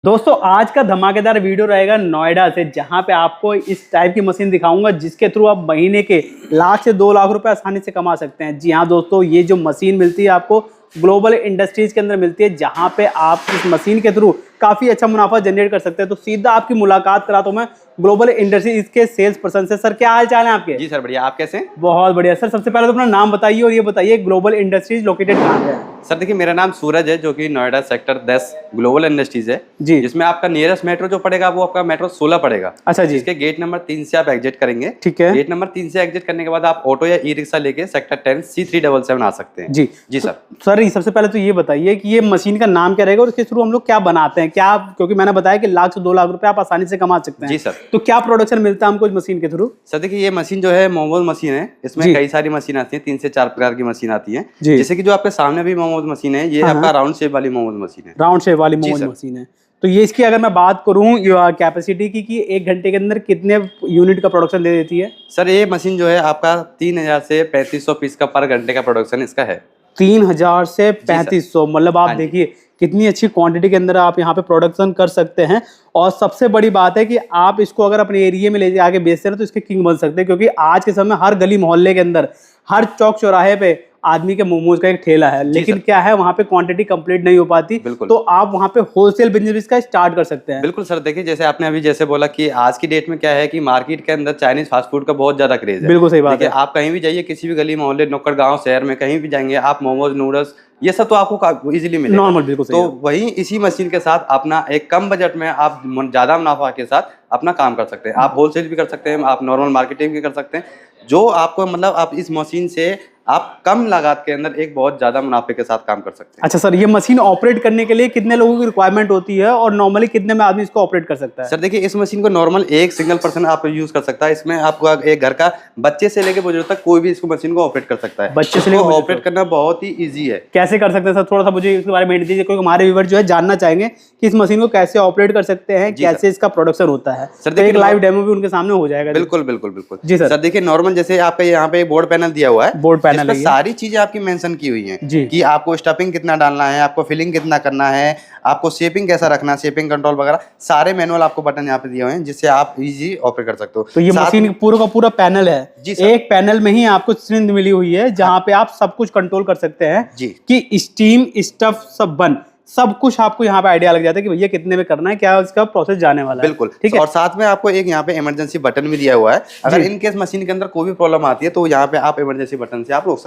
दोस्तों आज का धमाकेदार वीडियो रहेगा नोएडा से, जहां पे आपको इस टाइप की मशीन दिखाऊंगा जिसके थ्रू आप महीने के 1 से 2 लाख रुपए आसानी से कमा सकते हैं। जी हाँ दोस्तों, ये जो मशीन मिलती है आपको ग्लोबल इंडस्ट्रीज के अंदर मिलती है, जहां पे आप इस मशीन के थ्रू काफी अच्छा मुनाफा जनरेट कर सकते हैं। तो सीधा आपकी मुलाकात कराता हूं मैं ग्लोबल इंडस्ट्रीज के सेल्स पर्सन से। सर क्या हाल चाल है आपके? जी सर बढ़िया, आप कैसे हैं? बहुत बढ़िया सर। सबसे पहले तो अपना नाम बताइए और ये बताइए ग्लोबल इंडस्ट्रीज लोकेटेड कहाँ है? सर देखिए, मेरा नाम सूरज है, जो कि नोएडा सेक्टर 10 ग्लोबल इंडस्ट्रीज है जी। जिसमें आपका नियरेस्ट मेट्रो जो पड़ेगा वो आपका मेट्रो 16 पड़ेगा। अच्छा जी। इसके गेट नंबर 3 से आप एग्जिट करेंगे। ठीक है। गेट नंबर 3 से एग्जिट करने के बाद आप ऑटो या ई रिक्शा लेके सेक्टर 10 C377 आ सकते हैं। जी जी सर। सर सबसे पहले तो ये बताइए कि ये मशीन का नाम क्या रहेगा और इसके थ्रू हम लोग क्या बनाते हैं, क्या? क्योंकि मैंने बताया कि 1 से 2 लाख रुपए आप आसानी से कमा सकते हैं। जी सर। तो क्या प्रोडक्शन मिलता है हमको इस मशीन के थ्रू? सर देखिए, ये मशीन जो है मोमोज मशीन है। इसमें कई सारी मशीन आती है, 3 से 4 प्रकार की मशीन आती है। जैसे कि जो आपके सामने भी मोमोज मशीन है, ये आपका राउंड शेप वाली मोमोज मशीन है। राउंड शेप वाली मोमोज मशीन है। तो ये इसकी अगर मैं बात करूं कैपेसिटी की कि 1 घंटे के अंदर कितने यूनिट का प्रोडक्शन दे देती है? सर ये मशीन जो है आपका 3000 से 3500 पीस का पर घंटे का प्रोडक्शन इसका है। 3000 से 3500, मतलब आप देखिए कितनी अच्छी क्वांटिटी के अंदर आप यहाँ पे प्रोडक्शन कर सकते हैं। और सबसे बड़ी बात है कि आप इसको अगर अपने एरिया में ले जाके बेचते हैं तो इसके किंग बन सकते हैं, क्योंकि आज के समय हर गली मोहल्ले के अंदर, हर चौक चौराहे पे आदमी के मोमोज का एक ठेला है, लेकिन क्या है वहाँ पे क्वांटिटी कंप्लीट नहीं हो पाती। तो आप वहाँ पे होलसेल बिजनेस का स्टार्ट कर सकते हैं। बिल्कुल सर। देखिए, जैसे आपने अभी जैसे बोला कि आज की डेट में क्या है कि मार्केट के अंदर चाइनीज फास्ट फूड का बहुत ज्यादा क्रेज है। बिल्कुल सही बात है। आप कहीं भी जाइए, किसी भी गली मोहल्ले, नुक्कड़ गांव, शहर में कहीं भी जाएंगे, आप मोमोज, नूडल्स, ये सब तो आपको इजीली मिलेगा। नॉर्मल, बिल्कुल सही। तो वही इसी मशीन के साथ अपना एक कम बजट में आप ज्यादा मुनाफा के साथ अपना काम कर सकते हैं। आप होलसेल भी कर सकते हैं, आप नॉर्मल मार्केटिंग भी कर सकते हैं। जो आपको मतलब आप इस मशीन से आप कम लागत के अंदर एक बहुत ज्यादा मुनाफे के साथ काम कर सकते हैं। अच्छा सर, ये मशीन ऑपरेट करने के लिए कितने लोगों की रिक्वायरमेंट होती है और नॉर्मली कितने में आदमी इसको ऑपरेट कर सकता है? सर देखिए, इस मशीन को नॉर्मल एक सिंगल पर्सन आप यूज कर सकता है। इसमें आपका एक घर का बच्चे से लेके बुजुर्ग तक कोई भी इसको मशीन को ऑपरेट कर सकता है। बच्चे से लेकर ऑपरेट करना बहुत ही इजी है। कैसे कर सकते हैं सर? थोड़ा सा मुझे इसके बारे में हिंट दीजिए, क्योंकि हमारे व्यूअर जो है जानना चाहेंगे कि इस मशीन को कैसे ऑपरेट कर सकते हैं, कैसे इसका प्रोडक्शन होता है। सर देखिए, एक लाइव डेमो भी उनके सामने हो जाएगा। बिल्कुल बिल्कुल बिल्कुल जी सर। देखिए, नॉर्मल जैसे आपका यहाँ पे बोर्ड पैनल दिया हुआ है, बोर्ड पैनल है, सारी चीजें आपकी मेंशन की हुई हैं कि आपको स्टफिंग कितना डालना है, आपको फिलिंग कितना करना है, आपको शेपिंग कैसा रखना है, शेपिंग कंट्रोल वगैरह सारे मैनुअल आपको बटन यहाँ पे दिए हुए हैं, जिससे आप इजी ऑपरेट कर सकते हो। तो ये मशीन पूरा का पूरा पैनल है। एक पैनल में ही आपको स्क्रीन मिली हुई है जहाँ पे आप सब कुछ कंट्रोल कर सकते हैं कि स्टीम, स्टफ, सब बन, सब कुछ आपको यहाँ पे आइडिया लग जाता है कि भैया कितने में करना है, क्या इसका प्रोसेस जाने वाला है। बिल्कुल ठीक है। और साथ में आपको एक यहाँ पे इमरजेंसी बटन भी दिया हुआ है। अगर इन केस मशीन के अंदर कोई भी प्रॉब्लम आती है तो यहाँ पे आप इमरजेंसी बटन से आप रोक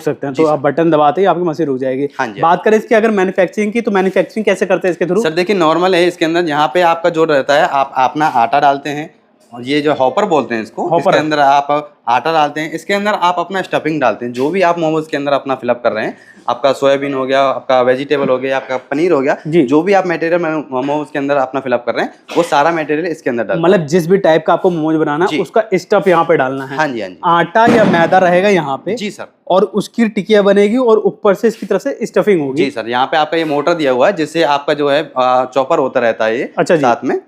सकते हैं। तो आप बटन दबाते ही आपकी मशीन रुक जाएगी। बात करें इसकी अगर मैन्युफैक्चरिंग की, तो मैन्युफैक्चरिंग कैसे करते हैं इसके थ्रू? सर देखिए, नॉर्मल है। इसके अंदर यहाँ पे आपका जो रहता है, आप अपना आटा डालते हैं, और ये जो हॉपर बोलते हैं इसको, इसके अंदर आप आटा डालते हैं। इसके अंदर आप अपना स्टफिंग डालते हैं, जो भी आप मोमोज के अंदर अपना फिलअप कर रहे हैं। आपका सोयाबीन हो गया, आपका वेजिटेबल हो गया, आपका पनीर हो गया, जो भी आप मटेरियल मोमोज के अंदर अपना फिलअप कर रहे हैं, वो सारा मटेरियल इसके अंदर डालना। मतलब जिस भी टाइप का आपको मोमोज बनाना है उसका स्टफ यहाँ पे डालना है। हाँ जी, हाँ जी। आटा या मैदा रहेगा यहाँ पे। जी सर। और उसकी टिकिया बनेगी और ऊपर से इसकी तरफ से स्टफिंग होगी। जी सर। यहाँ पे आपका ये मोटर दिया हुआ है, जिससे आपका जो है चॉपर होता रहता है। ये अच्छा साथ में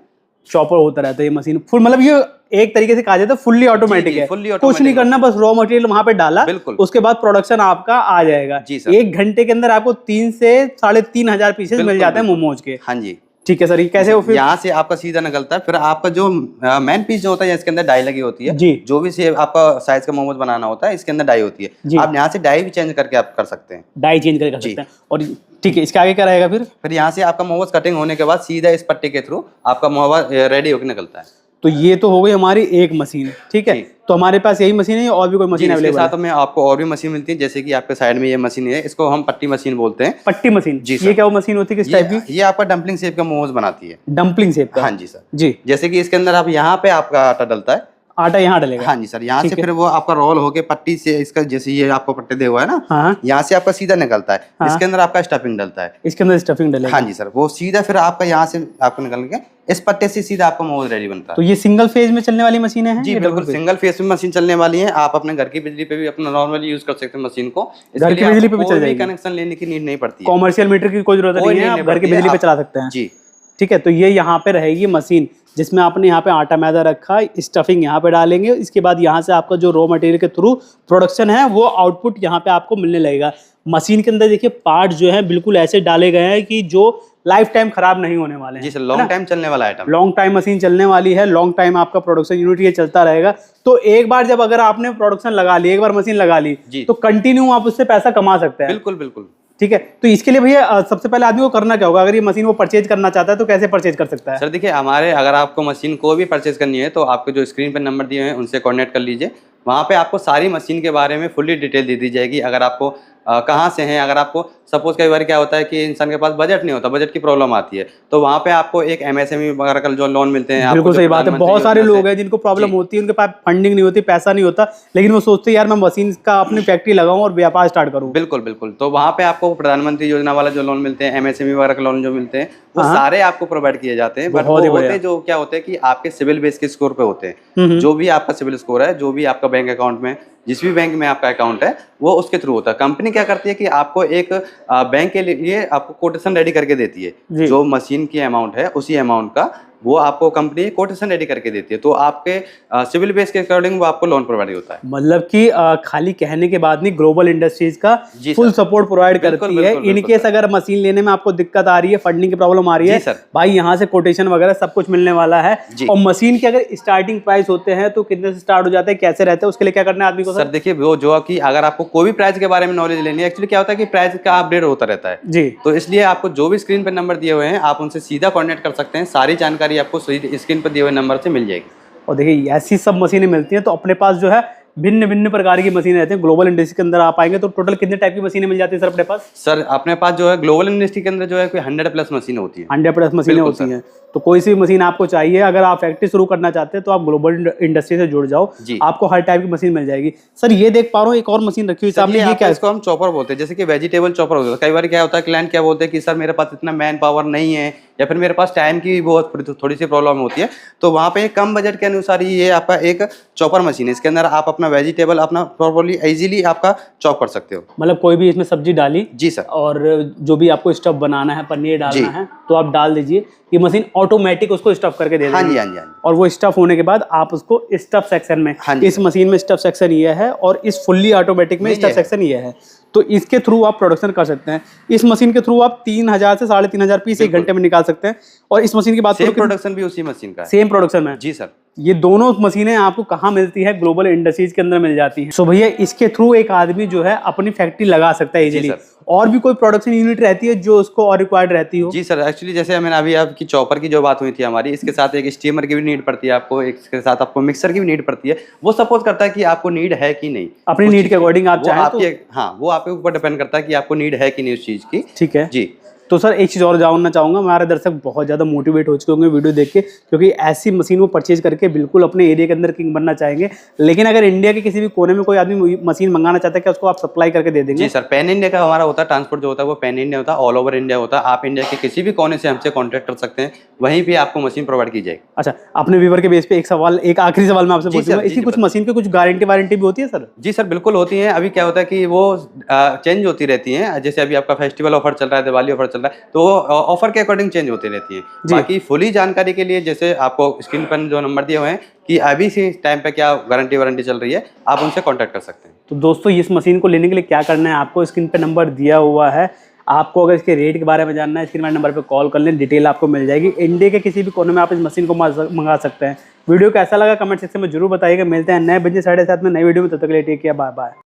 चॉपर होता रहता है ये मशीन फुल, मतलब ये एक तरीके से कहा जाता है फुल्ली ऑटोमेटिक है। कुछ नहीं करना, बस रॉ मटेरियल वहां पे डाला, उसके बाद प्रोडक्शन आपका आ जाएगा। 1 घंटे के अंदर आपको 3 से 3,500 पीसेस मिल जाते हैं मोमोज के। हाँ जी। ठीक है सर, ये कैसे? फिर यहाँ से आपका सीधा निकलता है, फिर आपका जो मेन पीस जो होता है, इसके अंदर डाई लगी होती है। जो भी आपका साइज का मोमोज बनाना होता है, इसके अंदर डाई होती है। आप यहाँ से डाई भी चेंज करके आप कर सकते हैं। डाई चेंज करके कर सकते हैं। और ठीक है, इसके आगे क्या रहेगा? फिर यहाँ से आपका मोमोज कटिंग होने के बाद सीधा इस पट्टी के थ्रू आपका मोमोज रेडी होकर निकलता है। तो ये तो हो गई हमारी एक मशीन। ठीक है, तो हमारे पास यही मशीन है और भी कोई मशीन अवेलेबल है? साथ में आपको और भी मशीन मिलती है, जैसे कि आपके साइड में ये मशीन है, इसको हम पट्टी मशीन बोलते हैं। पट्टी मशीन? जी। ये क्या वो मशीन होती है, किस टाइप की? ये आपका डम्पलिंग शेप का मोमोज बनाती है। डम्पलिंग शेप का? हाँ जी सर। जी। जैसे कि इसके अंदर आप यहाँ पे आपका आटा डलता है, आटा यहाँ डलेगा? हाँ जी सर। यहाँ से फिर वो आपका रोल होके पट्टी से, इसका जैसे ये आपको पट्टे दे हुआ है ना, हाँ। यहाँ से आपका सीधा निकलता है। इसके अंदर आपका स्टफिंग डलता है। इसके अंदर स्टफिंग डलेगा? हाँ जी सर। वो सीधा फिर आपका यहाँ से आपको निकल के इस पट्टे से सीधा आपका मोमोज रेडी बनता है। तो ये सिंगल फेज में चलने वाली मशीन है? जी बिल्कुल, सिंगल फेज में मशीन चलने वाली है। आप अपने घर की बिजली पे भी अपना नॉर्मली यूज कर सकते हैं मशीन को। घर की बिजली पे भी चल जाएगी? कनेक्शन लेने की नीड नहीं पड़ती। कॉमर्शियल मीटर की कोई जरूरत नहीं है, आप घर की बिजली पे चला सकते हैं। जी ठीक है, तो ये यहाँ पे रहेगी मशीन, जिसमें आपने यहाँ पे आटा मैदा रखा, स्टफिंग यहाँ पे डालेंगे। इसके बाद यहाँ से आपका जो रॉ मटेरियल के थ्रू प्रोडक्शन है वो आउटपुट यहाँ पे आपको मिलने लगेगा। मशीन के अंदर देखिए पार्ट जो है बिल्कुल ऐसे डाले गए हैं कि जो लाइफ टाइम खराब नहीं होने वाले हैं। जी सर, लॉन्ग टाइम चलने वाला आइटम, लॉन्ग टाइम मशीन चलने वाली है, लॉन्ग टाइम आपका प्रोडक्शन यूनिट ये चलता रहेगा। तो एक बार जब अगर आपने प्रोडक्शन लगा ली, एक बार मशीन लगा ली, तो कंटिन्यू आप उससे पैसा कमा सकते हैं। बिल्कुल बिल्कुल। ठीक है, तो इसके लिए भैया सबसे पहले आदमी को करना क्या होगा? अगर ये मशीन वो परचेज करना चाहता है तो कैसे परचेज कर सकता है? सर देखिए, हमारे अगर आपको मशीन को भी परचेज करनी है तो आपको जो स्क्रीन पर नंबर दिए हैं उनसे कॉन्टैक्ट कर लीजिए। वहाँ पे आपको सारी मशीन के बारे में फुल्ली डिटेल दे दी जाएगी। अगर आपको कहाँ से हैं, अगर आपको सपोज कई बार क्या होता है कि इंसान के पास बजट नहीं होता, बजट की प्रॉब्लम आती है, तो वहाँ पे आपको एक MSME वगैरह का जो लोन मिलते हैं। बिल्कुल सही बात है। बहुत सारे लोग हैं जिनको प्रॉब्लम होती है, उनके पास फंडिंग नहीं होती, पैसा नहीं होता, लेकिन वो सोचते हैं यार मैं मशीन का अपनी फैक्ट्री लगाऊं और व्यापार स्टार्ट करूं। बिल्कुल बिल्कुल। तो वहाँ पे आपको प्रधानमंत्री योजना वाला जो लोन मिलते हैं, MSME वगैरह के लोन जो मिलते हैं, वो सारे आपको प्रोवाइड किए जाते हैं। बट वो होते हैं जो क्या होते हैं कि आपके सिविल बेस के स्कोर पे होते हैं। जो भी आपका सिविल स्कोर है, जो भी आपका बैंक अकाउंट में, जिस भी बैंक में आपका अकाउंट है, वो उसके थ्रू होता है। कंपनी क्या करती है कि आपको एक बैंक के लिए आपको कोटेशन रेडी करके देती है। जो मशीन की अमाउंट है उसी अमाउंट का वो आपको कंपनी कोटेशन रेडी करके देती है। तो आपके सिविल बेस के अकॉर्डिंग वो आपको लोन प्रोवाइड होता है। मतलब कि खाली कहने के बाद नहीं, ग्लोबल इंडस्ट्रीज का फुल सपोर्ट प्रोवाइड करती है। इन केस अगर मशीन लेने में आपको दिक्कत आ रही है, फंडिंग की प्रॉब्लम आ रही है, भाई यहाँ से कोटेशन वगैरह सब कुछ मिलने वाला है। और मशीन के अगर स्टार्टिंग प्राइस होते हैं तो कितने से स्टार्ट हो जाते हैं, कैसे रहते हैं, उसके लिए क्या करना है आदमी को? सर देखिए, वो जो कि अगर आपको कोई भी प्राइस के बारे में नॉलेज लेनी है, एक्चुअली क्या होता है कि प्राइस का अपडेट होता रहता है जी। तो इसलिए आपको जो भी स्क्रीन पर नंबर दिए हुए हैं आप उनसे सीधा कॉन्टेक्ट कर सकते हैं। सारी जानकारी आपको स्क्रीन पर दिए हुए नंबर से मिल जाएगी। और देखिए ऐसी सब मशीनें मिलती हैं। तो अपने पास जो है भिन्न भिन्न प्रकार की मशीनें रहती हैं। ग्लोबल इंडस्ट्री के अंदर आप आएंगे तो टोटल कितने टाइप की मशीनें मिल जाती है सर अपने पास? सर अपने पास जो है ग्लोबल इंडस्ट्री के अंदर जो है कोई 100+ मशीनें होती हैं। 100+ मशीनें होती हैं। तो कोई सी मशीन आपको चाहिए, अगर आप फैक्ट्री शुरू करना चाहते हैं तो आप ग्लोबल इंडस्ट्री से जुड़ जाओ, आपको हर टाइप की मशीन मिल जाएगी। सर ये देख पा रहा हूँ एक और मशीन रखी हुई सामने, ये क्या है? इसको हम चॉपर बोलते हैं। जैसे कि वेजिटेबल चॉपर होता है। कई बार क्या होता है, क्लाइंट क्या बोलते हैं कि सर मेरे पास इतना मैन पावर नहीं है, या फिर मेरे पास टाइम की बहुत थोड़ी सी प्रॉब्लम होती है। तो वहाँ पे कम बजट के अनुसार ये आपका एक चॉपर मशीन है। इसके अंदर आप अपना वेजिटेबल अपना प्रॉपर्ली इजीली आपका चॉप कर सकते हो। मतलब कोई भी इसमें सब्जी डाली जी सर, और जो भी आपको स्टफ बनाना है, पनीर डालना है तो आप डाल दीजिए। ये मशीन ऑटोमेटिक उसको स्टफ करके दे देगी। हाँ जी, हाँ जी। और वो स्टफ होने के बाद आप उसको स्टफ सेक्शन में, इस मशीन में स्टफ सेक्शन ये है और इस फुल्ली ऑटोमेटिक में स्टफ सेक्शन ये है। तो इसके थ्रू आप प्रोडक्शन कर सकते हैं। इस मशीन के थ्रू आप 3000 से 3500 पीस एक घंटे में निकाल सकते हैं। और इस मशीन की बात करें, प्रोडक्शन भी उसी मशीन का है। सेम प्रोडक्शन है जी सर। ये दोनों मशीनें आपको कहाँ मिलती है? ग्लोबल इंडस्ट्रीज के अंदर मिल जाती है। सो भैया इसके थ्रू एक आदमी जो है अपनी फैक्ट्री लगा सकता है इजीली। और भी कोई प्रोडक्शन यूनिट रहती है जो उसको और रिक्वायर्ड रहती हो? जी सर, एक्चुअली जैसे मैंने अभी आपकी चॉपर की जो बात हुई थी हमारी, इसके साथ एक स्टीमर की भी नीड पड़ती है आपको, इसके साथ आपको मिक्सर की भी नीड पड़ती है। वो सपोज करता है कि आपको नीड है कि नहीं, अपनी नीड के अकॉर्डिंग आप चाहें तो। हाँ, वो आपके ऊपर डिपेंड करता है कि आपको नीड है कि नहीं उस चीज की। ठीक है जी। तो सर एक चीज़ और जानना चाहूँगा, हमारे दर्शक बहुत ज़्यादा मोटिवेट हो चुके होंगे वीडियो देख के, क्योंकि ऐसी मशीन को परचेज करके बिल्कुल अपने एरिया के अंदर किंग बनना चाहेंगे। लेकिन अगर इंडिया के किसी भी कोने में कोई आदमी मशीन मंगाना चाहता है, क्या उसको आप सप्लाई करके दे देंगे? जी सर, पैन इंडिया का हमारा होता है ट्रांसपोर्ट जो होता है वो पैन इंडिया होता है, ऑल ओवर इंडिया होता है। आप इंडिया के किसी भी कोने से हमसे कॉन्टैक्ट कर सकते हैं, वहीं पे आपको मशीन प्रोवाइड की जाएगी। अच्छा, अपने व्यूअर के बेस पे एक आखिरी सवाल मैं आपसे पूछूंगा, इसकी कुछ मशीन की कुछ गारंटी वारंटी भी होती है सर? जी सर, बिल्कुल होती है। अभी क्या होता है कि वो चेंज होती रहती है। जैसे अभी आपका फेस्टिवल ऑफर चल रहा है, दिवाली ऑफर चल रहा है, तो ऑफर के अकॉर्डिंग चेंज होती रहती है। बाकी फुली जानकारी के लिए जैसे आपको स्क्रीन पर जो नंबर दिए हुए हैं कि अभी से टाइम पे क्या गारंटी वारंटी चल रही है, आप उनसे कांटेक्ट कर सकते हैं। तो दोस्तों इस मशीन को लेने के लिए क्या करना है, आपको स्क्रीन पे नंबर दिया हुआ है। आपको अगर इसके रेट के बारे में जानना है, स्क्रीन पर नंबर पे कॉल कर लें, डिटेल आपको मिल जाएगी। इंडिया के किसी भी कोने में आप इस मशीन को मंगा सकते हैं। वीडियो कैसा लगा कमेंट सेक्शन में जरूर बताइएगा। मिलते हैं नए बजे 7:30 में नई वीडियो में, तब तक के लिए टेक केयर, बाय बाय।